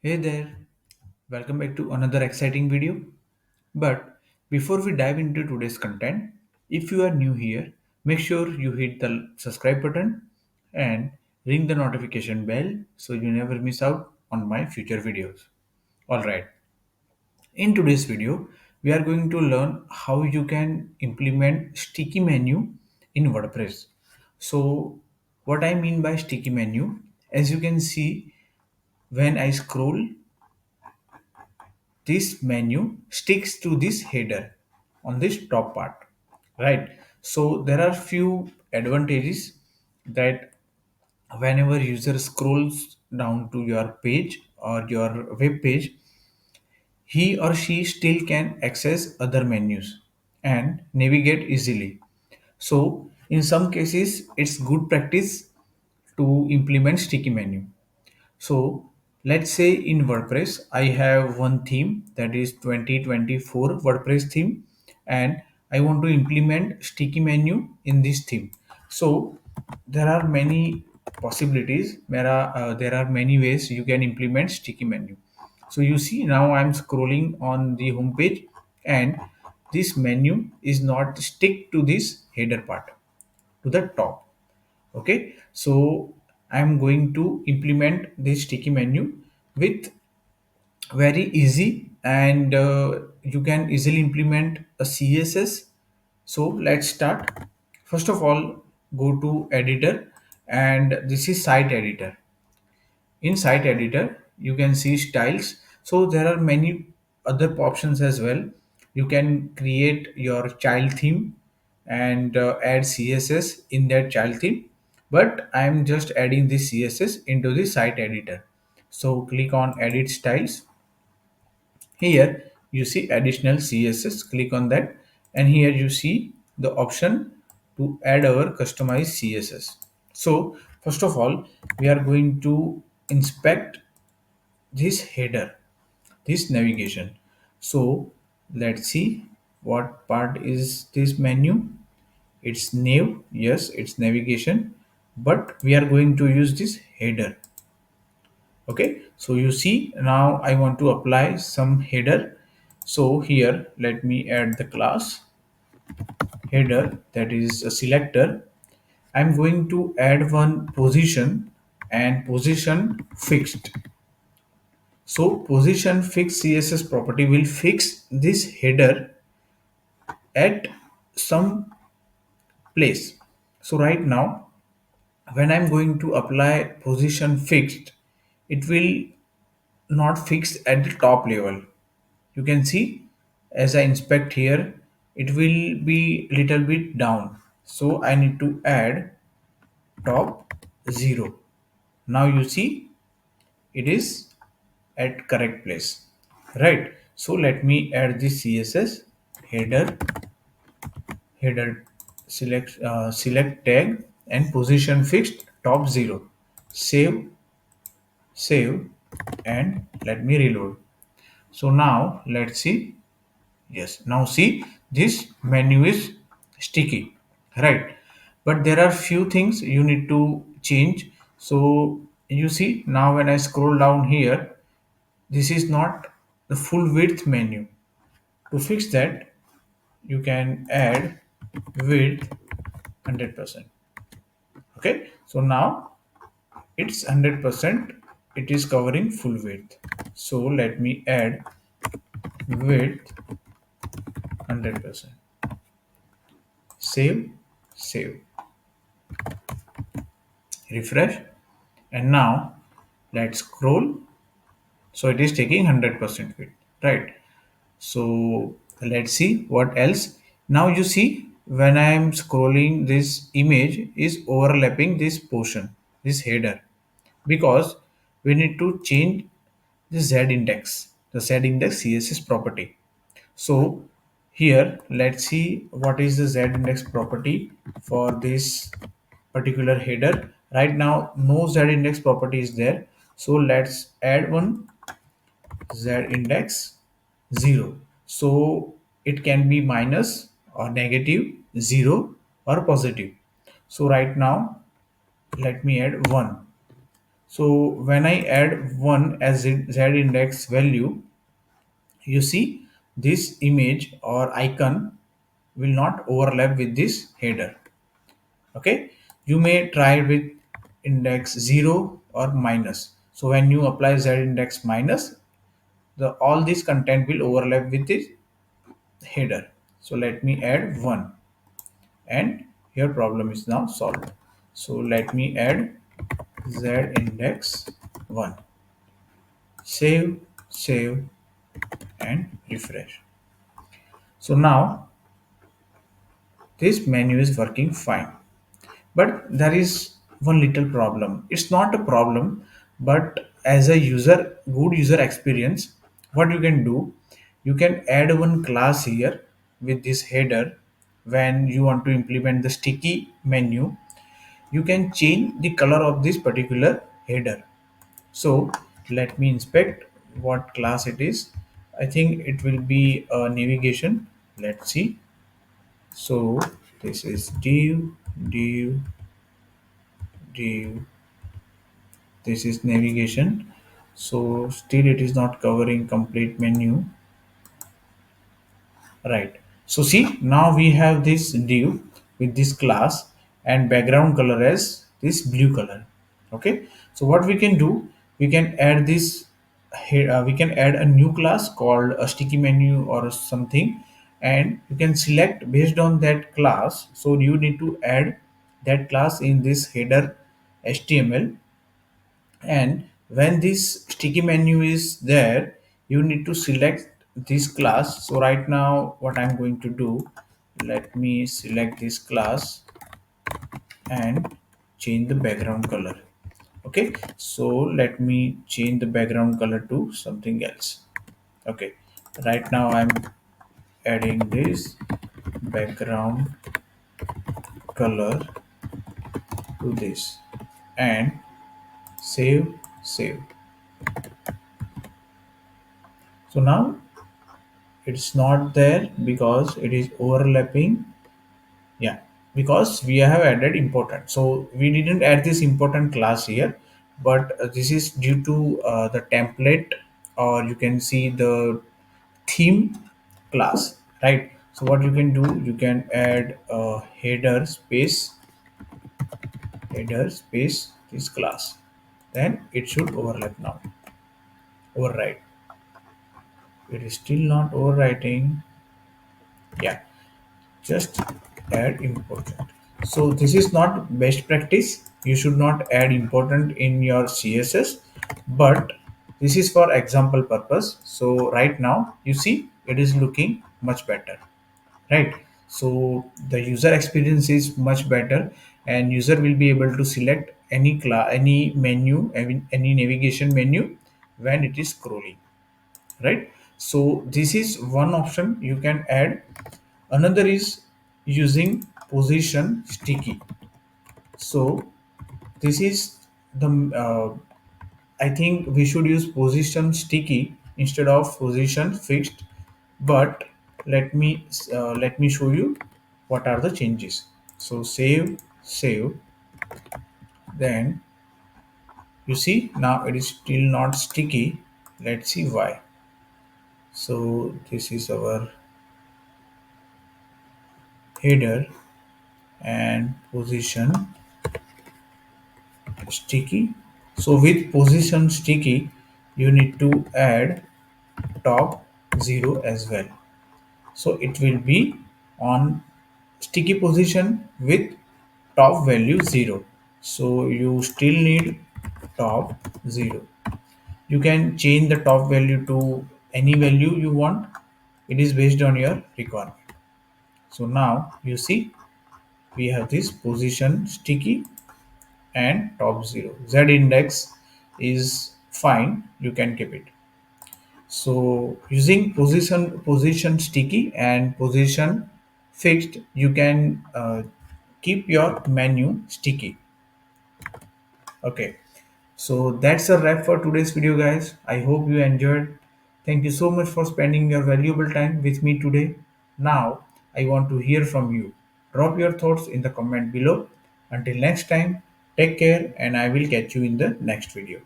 Hey there, welcome back to another exciting video. But before we dive into today's content, if you are new here, make sure you hit the subscribe button and ring the notification bell so you never miss out on my future videos. Alright, in today's video, we are going to learn how you can implement sticky menu in WordPress. So, what I mean by sticky menu, as you can see, when I scroll, this menu sticks to this header on this top part, right? So there are few advantages that whenever user scrolls down to your page or your web page, he or she still can access other menus and navigate easily. So in some cases it's good practice to implement sticky menu. So let's say in WordPress, I have one theme that is 2024 WordPress theme, and I want to implement sticky menu in this theme. So there are many possibilities. There are many ways you can implement sticky menu. So you see now I'm scrolling on the home page, and this menu is not stick to this header part to the top. Okay, so I'm going to implement this sticky menu with very easy, and you can easily implement a CSS. So let's start. First of all, go to editor, and this is site editor. In site editor you can see styles, so there are many other options as well. You can create your child theme and add css in that child theme, but I am just adding this css into the site editor. So click on edit styles. Here you see additional css, click on that, and here you see the option to add our customized css. So first of all, we are going to inspect this header, this navigation. So let's see what part is this menu. It's nav, yes, it's navigation, but we are going to use this header. Okay, so you see now I want to apply some header. So here let me add the class header, that is a selector. I'm going to add one position and position fixed. So position fixed CSS property will fix this header at some place. So right now, when I'm going to apply position fixed, it will not fix at the top level. You can see as I inspect here, it will be little bit down. So I need to add top 0. Now you see it is at correct place, right? So let me add the css header select tag and position fixed top 0. Save, and let me reload. So now let's see. Yes, now see this menu is sticky, right? But there are few things you need to change. So you see now when I scroll down here, this is not the full width menu. To fix that, you can add width 100%. Okay, so now it's 100%, it is covering full width. So let me add width 100%. Save, refresh, and now let's scroll. So it is taking 100% width, right? So let's see what else. Now you see when I am scrolling, this image is overlapping this portion, this header, because we need to change the z index css property. So here let's see what is the z index property for this particular header. Right now no z index property is there, so let's add one z index 0. So it can be minus or negative, 0 or positive. So right now let me add 1. So when I add 1 as z index value, you see this image or icon will not overlap with this header. Okay, you may try with index 0 or minus. So when you apply z index minus, the all this content will overlap with this header. So let me add 1, and your problem is now solved. So let me add z index 1. Save and refresh. So now this menu is working fine. But there is one little problem. It's not a problem, but as a good user experience, what you can do, you can add one class here with this header. When you want to implement the sticky menu, you can change the color of this particular header. So let me inspect what class it is. I think it will be a navigation. Let's see. So this is div. This is navigation. So still it is not covering complete menu. Right. So see, now we have this div with this class and background color as this blue color. Okay. So what we can do, we can add this we can add a new class called a sticky menu or something, and you can select based on that class. So you need to add that class in this header HTML. And when this sticky menu is there, you need to select this class. So right now what I'm going to do, let me select this class and change the background color. Okay, so let me change the background color to something else. Okay, right now I'm adding this background color to this, and save. So now it's not there because it is overlapping. Yeah, because we have added important, so we didn't add this important class here, but this is due to the template, or you can see the theme class, right? So what you can do, you can add a header space this class, then it should overlap now. Override. It is still not overwriting. Yeah, just add important. So this is not best practice. You should not add important in your CSS, but this is for example purpose. So right now you see it is looking much better, right? So the user experience is much better, and user will be able to select any class, any menu, any navigation menu when it is scrolling, right? So this is one option you can add. Another is using position sticky. So this is the I think we should use position sticky instead of position fixed. But let me show you what are the changes. So save. Then you see now it is still not sticky. Let's see why. So this is our header and position sticky. So with position sticky, you need to add top 0 as well. So it will be on sticky position with top value 0. So you still need top 0. You can change the top value to any value you want. It is based on your requirement. So now you see we have this position sticky and top 0. Z index is fine, you can keep it. So using position sticky and position fixed, you can keep your menu sticky. Okay, so that's a wrap for today's video, guys. I hope you enjoyed. Thank you so much for spending your valuable time with me today. Now I want to hear from you. Drop your thoughts in the comment below. Until next time, Take care, and I will catch you in the next video.